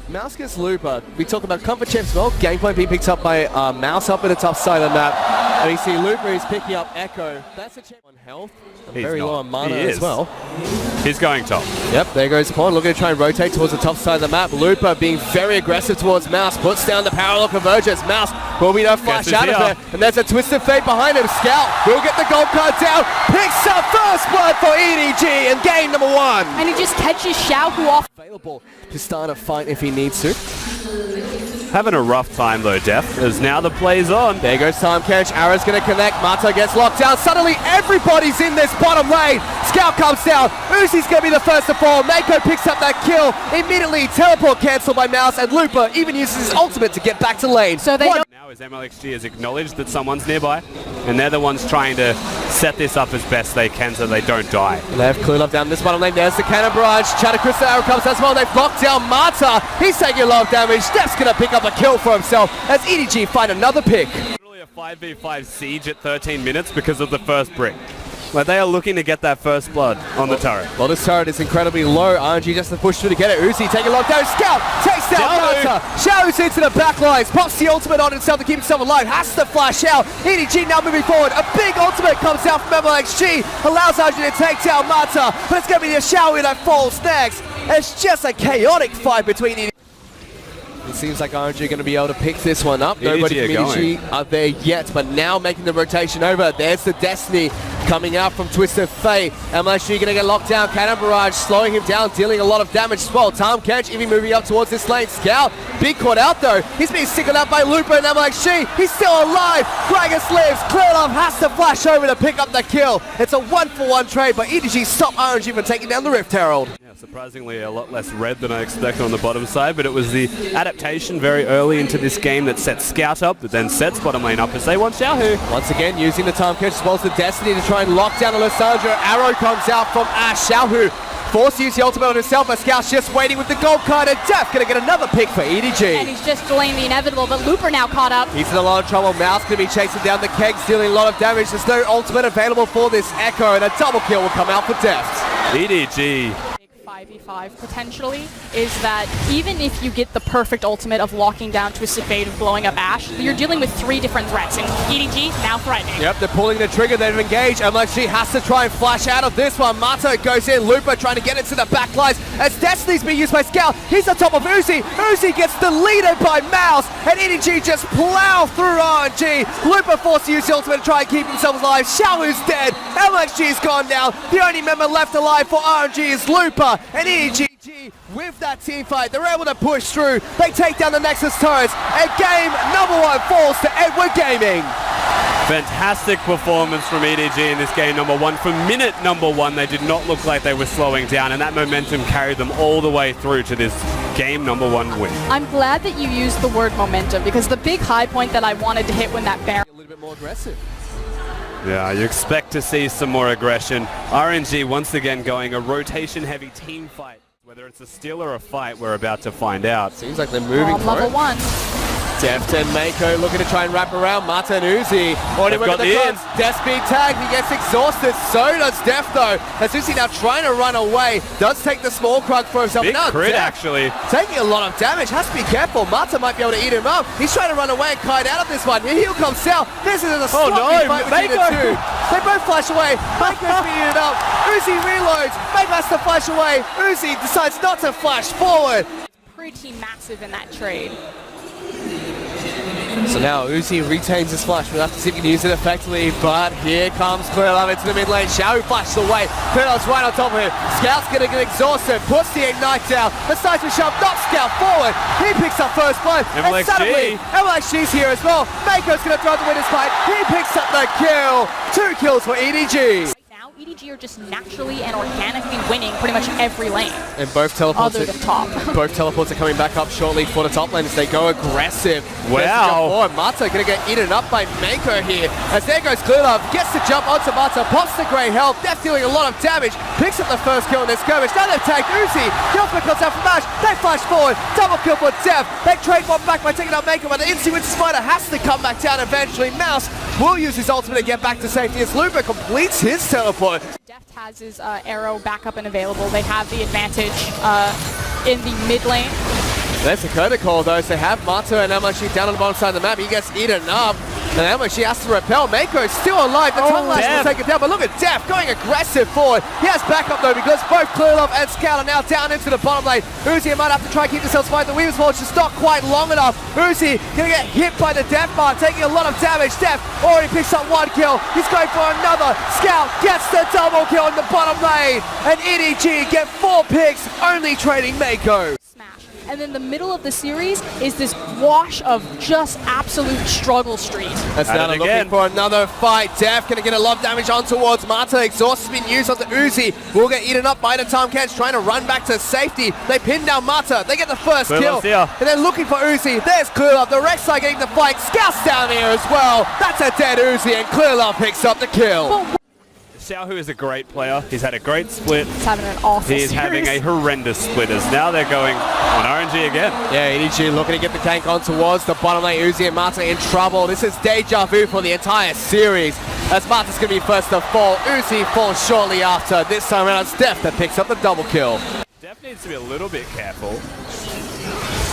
Mouse gets Looper. We talk about comfort chip as well. Game point being picked up by Mouse up at the top side of the map. And you see Looper is picking up Echo. That's a chip on health. Very low on mana as well. He's going top. Yep, there goes Pond. Looking to try and rotate towards the top side of the map. Looper being very aggressive towards Mouse. Puts down the parallel convergence. Mouse will be no flash out of there. And there's a Twisted Fate behind him. Scout will get the gold card down. Picks up first blood for EDG in game number 1. And he just catches Xiaohu off. Available to start a fight if he needs to. Having a rough time though, Def, as now the play's on. There goes Time Catch. Arrow's going to connect. Mata gets locked down. Suddenly everybody's in this bottom lane. Scout comes down. Uzi's going to be the first to fall. Mako picks up that kill. Immediately teleport cancelled by Mouse, and Looper even uses his ultimate to get back to lane. So they now as MLXG has acknowledged that someone's nearby, and they're the ones trying to set this up as best they can so they don't die. They've cleared up down this bottom lane. There's the cannon barrage. Crystal Arrow comes as well. They've locked down Mata. He's taking a lot of damage. Steph's going to pick up a kill for himself as EDG find another pick. Literally a 5v5 siege at 13 minutes because of the first brick. Where they are looking to get that first blood on the turret. Well, this turret is incredibly low. RNG just to push through to get it. Uzi taking a lockdown. Scout takes down Mata. Xiaohu's into the back lines. Pops the ultimate on himself to keep himself alive. Has to flash out. EDG now moving forward. A big ultimate comes out from MLXG. Allows RNG to take down Mata. But it's going to be the Xiaohu that falls next. It's just a chaotic fight between EDG. It seems like RNG are going to be able to pick this one up. Nobody from EDG are there yet, but now making the rotation over. There's the Destiny coming out from Twisted Fate. MLXG going to get locked down. Cannon Barrage slowing him down, dealing a lot of damage as well. Tom Kench even moving up towards this lane. Scout, big caught out though. He's being singled out by Looper and MLXG. He's still alive. Gragas lives. Clearlove has to flash over to pick up the kill. It's a 1-for-1 trade, but EDG stopped RNG from taking down the Rift Herald. Yeah, surprisingly a lot less red than I expected on the bottom side, but it was the adaptation very early into this game that sets Scout up, that then sets bottom lane up as they want Xiaohu. Once again, using the time catch as well as the Destiny to try and lock down Alessandro. Arrow comes out from Ash. Xiaohu forced to use the ultimate on himself, but Scout's just waiting with the gold card, and Def gonna get another pick for EDG. And he's just delaying the inevitable, but Looper now caught up. He's in a lot of trouble. Mouse gonna be chasing down the kegs, dealing a lot of damage. There's no ultimate available for this Echo, and a double kill will come out for Def. EDG. 5v5 potentially is that even if you get the perfect ultimate of locking down Twisted Fate of blowing up Ash, you're dealing with 3 different threats, and EDG now threatening. Yep, they're pulling the trigger, they've engaged. MLXG has to try and flash out of this one. Mata goes in, Looper trying to get into the back lines as Destiny's being used by Scout. He's on top of Uzi. Uzi gets deleted by Mouse, and EDG just plow through RNG. Looper forced to use the ultimate to try and keep himself alive. Xiaohu's dead. MLXG's gone down. The only member left alive for RNG is Looper. And EDG, with that team fight, they're able to push through. They take down the Nexus turrets, and game number 1 falls to Edward Gaming. Fantastic performance from EDG in this game number 1. From minute number 1, they did not look like they were slowing down, and that momentum carried them all the way through to this game number 1 win. I'm glad that you used the word momentum, because the big high point that I wanted to hit when that Baron... A little bit more aggressive. Yeah, you expect to see some more aggression. RNG once again going a rotation-heavy team fight. Whether it's a steal or a fight, we're about to find out. Seems like they're moving for level it. 1. Deft and Mako looking to try and wrap around Mata and Uzi. Already got the ins. Deft being tagged. He gets exhausted. So does Deft though. As Uzi now trying to run away. Does take the small crug for himself. Big crit actually. Taking a lot of damage. Has to be careful. Mata might be able to eat him up. He's trying to run away and kite out of this one. Here comes Sal. This is a sloppy fight between the two. They both flash away. Mako's beating it up. Uzi reloads. Mako has to flash away. Uzi decides not to flash forward. Pretty massive in that trade. So now Uzi retains his flash. We'll have to see if he can use it effectively, but here comes Clearlove into the mid lane. Xiaohu flashes away. Clearlove's right on top of him. Scout's gonna get exhausted. Puts the Ignite down. Decides to shove, knocks Scout forward. He picks up first blood. And suddenly, MLXG's here as well. Mako's gonna throw the winner's fight. He picks up the kill. 2 kills for EDG. EDG are just naturally and organically winning pretty much every lane. And both teleports other than top. Both teleports are coming back up shortly for the top lane as they go aggressive. Wow. Mata gonna get eaten up by Mako here. As there goes Clearlove, gets to jump onto Mata, pops the grey health, Death dealing a lot of damage, picks up the first kill in this skirmish. Now they've tagged Uzi. The ultimate comes out from Ash. They flash forward. Double kill for Death. They trade one back by taking out Mako, but the Instant Winter Spider has to come back down eventually. Mouse will use his ultimate to get back to safety as Looper completes his teleport. Deft has his arrow back up and available. They have the advantage in the mid lane. There's a curtain call though, so they have Mata and MSG down on the bottom side of the map. He gets eaten up. And MSG has to repel. Mako is still alive. The tongue lash will take it down. But look at Def going aggressive forward. He has backup though because both Clearlove and Scout are now down into the bottom lane. Uzi might have to try and keep themselves fighting. The Weaver's Forge is not quite long enough. Uzi gonna get hit by the Def bar, taking a lot of damage. Def already picks up one kill. He's going for another. Scout gets the double kill in the bottom lane. And EDG get 4 picks, only trading Mako. And then the middle of the series is this wash of just absolute struggle street. That's now looking for another fight. Def gonna get a lot of damage on towards Mata. Exhaust has been used on the Uzi. Will get eaten up by the Tom Kench, trying to run back to safety. They pin down Mata. They get the first kill. And then looking for Uzi. There's Clearlove. The Rek'Sai getting the fight. Scout's down here as well. That's a dead Uzi, and Clearlove picks up the kill. Xiaohu is a great player. He's had a great split. He's having an awful series. Having a horrendous splitters. Now they're going on RNG again. Yeah, EDG looking to get the tank on towards the bottom lane. Uzi and Mata in trouble. This is deja vu for the entire series, as Mata's going to be first to fall. Uzi falls shortly after. This time around, it's Def that picks up the double kill. Def needs to be a little bit careful.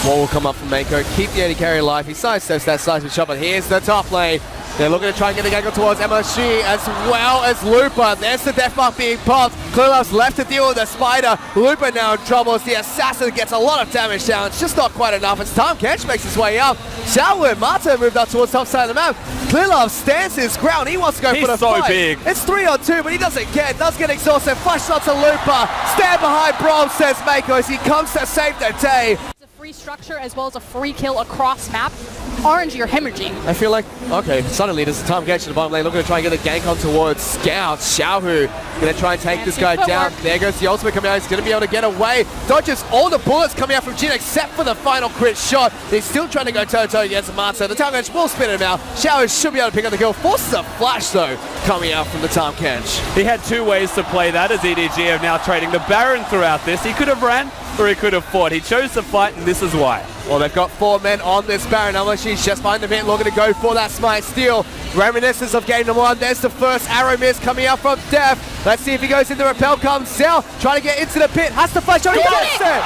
The wall will come up from Mako. Keep the AD carry alive. He sidesteps that seismic shot, but here's the top lane. They're looking to try and get the gank towards MSG as well as Looper. There's the death mark being popped. Clearlove's left to deal with the spider. Looper now in trouble as the assassin gets a lot of damage down. It's just not quite enough as Tom Kench makes his way up. Xiaohu and Mata moved up towards the top side of the map. Clearlove stands his ground. He wants to go for the fight. Big. It's 3-on-2, but he doesn't get. Does get exhausted. Flash shot to Looper. Stand behind Brom, says Mako as he comes to save the day. Free structure as well as a free kill across map. RNG or hemorrhaging. I feel like, okay, suddenly there's a Tom Kench in the bottom lane looking to try and get the gank on towards Scout. Xiaohu going to try and take this guy down. There goes the ultimate coming out. He's going to be able to get away. Dodges all the bullets coming out from Jin except for the final crit shot. He's still trying to go toe-to-toe against Mata. The Tom Kench will spin him out. Xiaohu should be able to pick up the kill. Forces a flash though coming out from the Tom Kench. He had 2 ways to play that as EDG are now trading the Baron throughout this. He could have ran or he could have fought. He chose to fight, and this is why. Well, they've got 4 men on this Baron. She's just behind the pit, looking to go for that smite steal. Reminiscence of game number 1. There's the first arrow miss coming out from Def. Let's see if he goes in. The repel comes down, trying to get into the pit. Has to flash on. He gets it!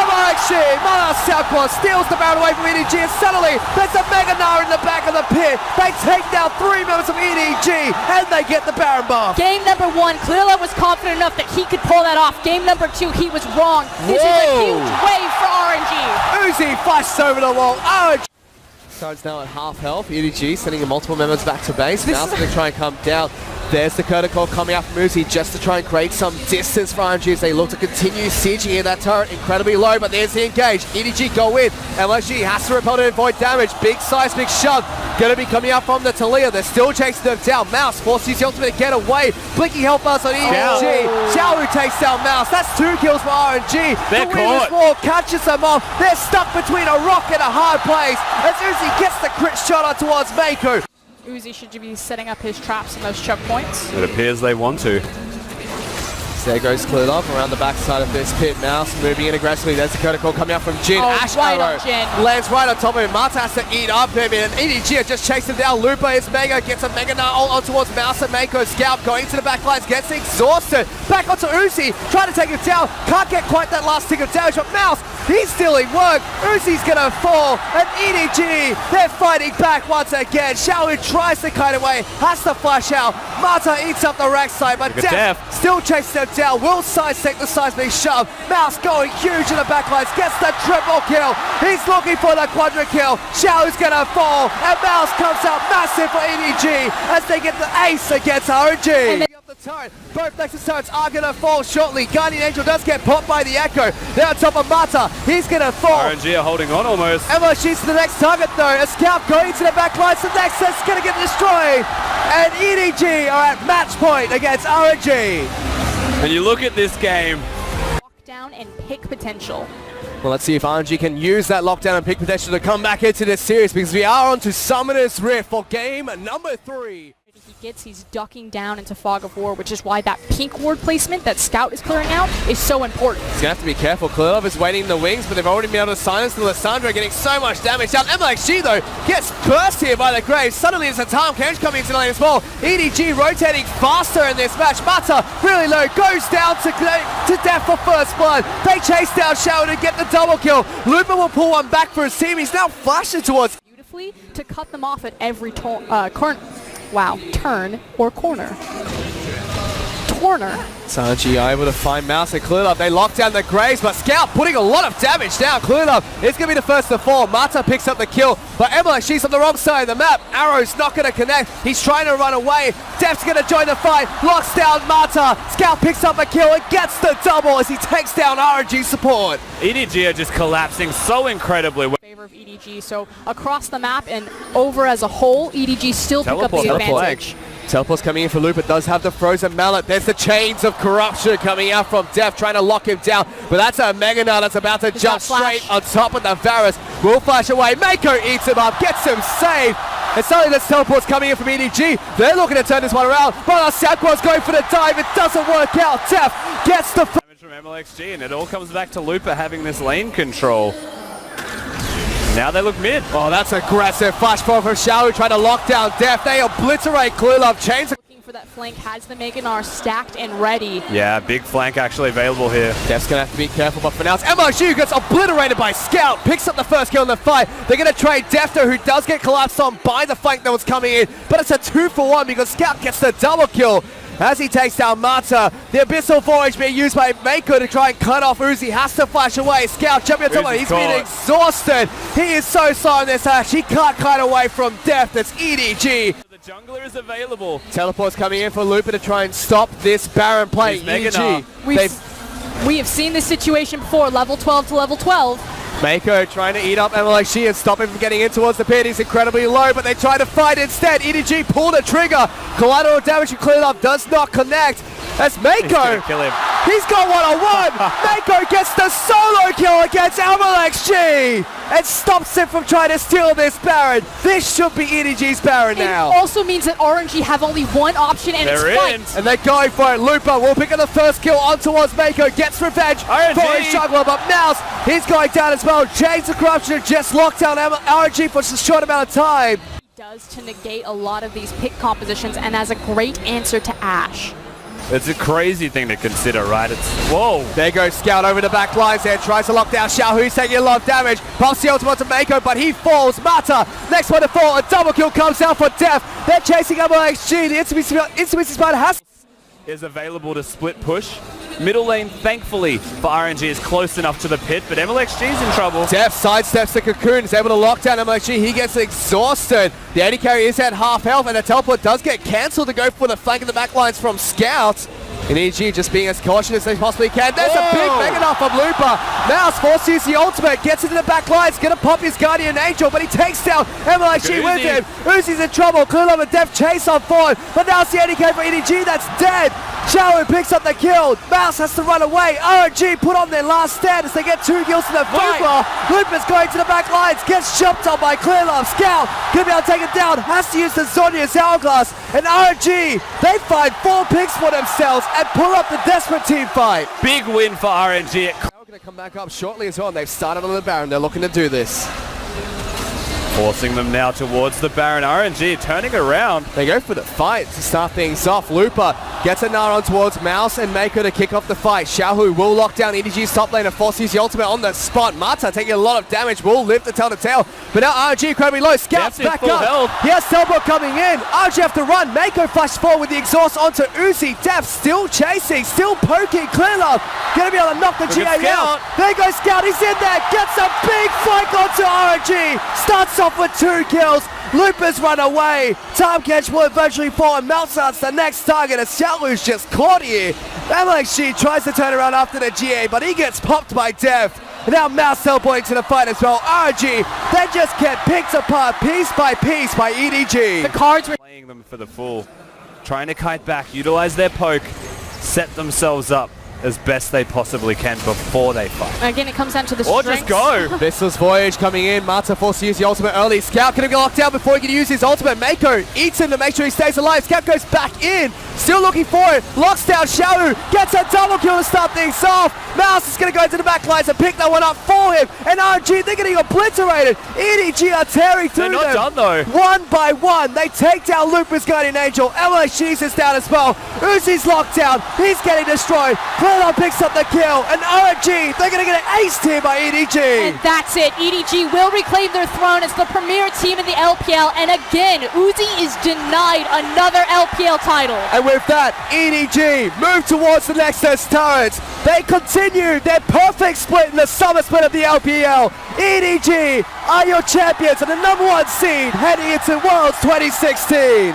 MRXG, Mana Southquad steals the Baron away from EDG, and suddenly there's a Mega Gnar in the back of the pit. They take down 3 members of EDG, and they get the Baron buff. Game number 1, Clearlove was confident enough that he could pull that off. Game number 2, he was wrong. This is a huge wave for RNG. Uzi flashes over the wall. RNG. So it's now at half health. EDG sending multiple members back to base. Now it's going to try and come down. There's the curtain call coming out from Uzi just to try and create some distance for RNG as they look to continue sieging in that turret. Incredibly low, but there's the engage. EDG go in. MSG has to repel to avoid damage. Big seismic shove. Going to be coming out from the Talia. They're still chasing them down. Mouse forces the ultimate to get away. Blinking help us on EDG. Xiaohu takes down Mouse. That's 2 kills for RNG. They're caught. The Weaver's catches them off. They're stuck between a rock and a hard place as Uzi gets the crit shot on towards Mako. Uzi should be setting up his traps in those choke points. It appears they want to. There goes Clearlove around the backside of this pit. Mouse moving in aggressively. There's the curtain call coming out from Jin. Ash right arrow on Jin. lands right on top of him. Mata has to eat up him, and EDG just chased him down. Looper is Mega, gets a Mega Gnar on towards Mouse and Mako. Scout going to the back lines, gets exhausted. Back onto Uzi, trying to take him down. Can't get quite that last tick of damage, but Mouse, he's still in work. Uzi's gonna fall, and EDG, they're fighting back once again. Xiaohu tries to kite away, has to flash out. Mata eats up the Rek'Sai, but Def still chases them down. Will sidestep the seismic shove. Mouse going huge in the backlines, gets the triple kill. He's looking for the quadra kill. Xiaohu's gonna fall, and Mouse comes out massive for EDG as they get the ace against RNG. The turret. Both Nexus turrets are going to fall shortly. Guardian Angel does get popped by the Echo. They're on top of Mata. He's going to fall. RNG are holding on almost. MSG's to the next target though. A Scout going to the back line. So Nexus is going to get destroyed. And EDG are at match point against RNG. And you look at this game. Lockdown and pick potential. Well, let's see if RNG can use that lockdown and pick potential to come back into this series, because we are on to Summoner's Rift for game number 3. He's ducking down into Fog of War, which is why that pink ward placement that Scout is clearing out is so important. He's going to have to be careful. Klilov is waiting in the wings, but they've already been able to silence the Lissandra, getting so much damage down. MLXG, though, gets burst here by the Graves. Suddenly, it's a time. Cage coming into the lane as well. EDG rotating faster in this match. Mata, really low, goes down to death for first blood. They chase down Shao to get the double kill. Looper will pull one back for his team. He's now flashing towards... Beautifully to cut them off at every turn or corner. Sanji able to find Mouse and Klilov. They lock down the Graves, but Scout putting a lot of damage down. Klilov is going to be the first to fall. Mata picks up the kill, but MLXG's on the wrong side of the map. Arrow's not going to connect. He's trying to run away. Def's going to join the fight. Locks down Mata. Scout picks up the kill and gets the double as he takes down RNG support. EDG are just collapsing so incredibly well. Favor of EDG, so across the map and over as a whole, EDG still pick up the advantage. Teleport's coming in for Looper, does have the frozen mallet. There's the chains of corruption coming out from Def, trying to lock him down. But that's a Mega Nut that's about to jump straight on top of the Varus. Will flash away. Mako eats him up, gets him saved. And suddenly this teleport's coming in from EDG. They're looking to turn this one around. But Saquon's going for the dive. It doesn't work out. Def gets the damage from MLXG, and it all comes back to Looper having this lane control. Now they look mid. Oh, that's aggressive. Flash forward from Shao trying to lock down Def. They obliterate Klilov. Chains looking for that flank, has the Mega Nut stacked and ready. Yeah, big flank actually available here. Def's going to have to be careful, but for now, MLXG gets obliterated by Scout. Picks up the first kill in the fight. They're going to trade Defter, who does get collapsed on by the flank that was coming in, but it's a 2-for-1 because Scout gets the double kill. As he takes down Mata, the Abyssal Forage being used by Mako to try and cut off Uzi. Has to flash away. Scout jumping on top of it. He's been exhausted. He is so slow in this ash. He can't cut away from Death. That's EDG. The jungler is available. Teleport's coming in for Looper to try and stop this Baron play. EDG. We have seen this situation before. Level 12 to level 12. Mako trying to eat up MLXG and stop him from getting in towards the pit. He's incredibly low, but they try to fight instead. EDG pulled a trigger. Collateral damage from Klilov does not connect. That's Mako. He's got one-on-one. Mako gets the solo kill against MLXG and stops him from trying to steal this Baron. This should be EDG's Baron now. It also means that RNG have only one option, and it's fight. And they're going for it. Looper will pick up the first kill on towards Mako. Gets revenge for his juggler, but Mouse, he's going down as well. Chains of Corruption just locked down RNG for just a short amount of time. He does to negate a lot of these pick compositions and as a great answer to Ashe. It's a crazy thing to consider, right? Whoa. There goes Scout over the back lines there. Tries to lock down Xiao, who's taking a lot of damage. Pops the ultimate to Mako, but he falls. Mata, next one to fall. A double kill comes out for Def. They're chasing MLXG. The Intimacy Spider has... is available to split push. Middle lane, thankfully, for RNG is close enough to the pit, but MLXG's in trouble. Def sidesteps the Cocoon, is able to lock down MLXG. He gets exhausted. The AD carry is at half health, and the teleport does get cancelled to go for the flank of the back lines from Scout. And EDG just being as cautious as they possibly can. There's a big Mega Nut from Looper. Mouse forced to use the ultimate, gets into the back lines, gonna pop his Guardian Angel, but he takes down MLXG with him. Uzi's in trouble. Klilov and Def chase on forward, but now it's the AD carry for EDG that's dead. Xiao picks up the kill. Mouse has to run away. RNG put on their last stand as they get 2 kills in the fight. Looper's going to the back lines, gets jumped on by Klilov. Scout gonna be able to take it down, has to use the Zhonya's Hourglass, and RNG, they find 4 picks for themselves and pull up the desperate team fight. Big win for RNG. They're going to come back up shortly as well. They've started on the Baron. They're looking to do this. Forcing them now towards the Baron. RNG turning around. They go for the fight to start things off. Looper gets a nut on towards Mouse and Mako to kick off the fight. Xiaohu will lock down EDG's top lane and force use the ultimate on the spot. Mata taking a lot of damage, will live to tell the tale. But now RNG incredibly low. Scout's back up. He has Teleport coming in. RNG have to run. Mako flashes forward with the exhaust onto Uzi. Def still chasing, still poking. Klilov gonna be able to knock the GA out. There goes Scout. He's in there. Gets a big flank onto RNG. Starts off with 2 kills. Loopers run away. Time Catch will eventually fall and Meltsart's the next target as Xiaolu's just caught here. MLXG tries to turn around after the GA, but he gets popped by Def. And now Mouse teleporting to the fight as well. RNG, they just get picked apart piece by EDG. The cards were playing them for the full. Trying to kite back, utilize their poke, set themselves up. as best they possibly can before they fight. Again, it comes down to the Or strengths. just go. Vissel's Voyage coming in. Mata forced to use the ultimate early. Scout gonna get locked down before he can use his ultimate. Mako eats him to make sure he stays alive. Scout goes back in. Still looking for it. Locks down Xiao. Gets a double kill to start things off. Mouse is gonna go into the back lines and pick that one up for him. And RNG, they're getting obliterated. EDG are tearing through They're not done though. One by one, they take down Lupus Guardian Angel. LHG's is down as well. Uzi's locked down. He's getting destroyed. Cloudon picks up the kill. And RNG, they're going to get aced here by EDG. And that's it. EDG will reclaim their throne as the premier team in the LPL. And again, Uzi is denied another LPL title. And with that, EDG move towards the Nexus turrets. They continue their perfect split in the summer split of the LPL. EDG are your champions and the #1 seed heading into Worlds 2016.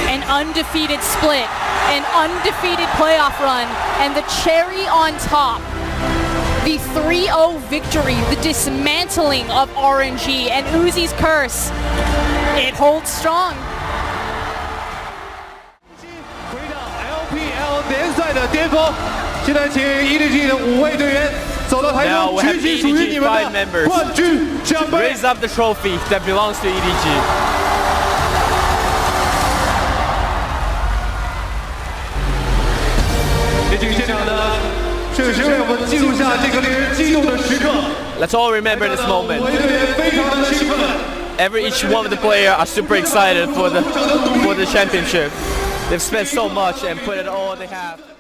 An undefeated split, an undefeated playoff run, and the cherry on top, the 3-0 victory, the dismantling of RNG and Uzi's curse. It holds strong. 回到 LPL 联赛的巅峰，现在请 EDG 的5位队员走到台 Now 中， we have 举起属于你 EDG 们 5 的 members. 冠军奖杯。 Raise up the trophy that belongs to EDG. 也请现场的摄影师为我们记录下这个令人激动的时刻。 Let's all remember this 5 moment. 位队员非常的兴奋。 Each one of the players are super excited for the championship. They've spent so much and put it all they have.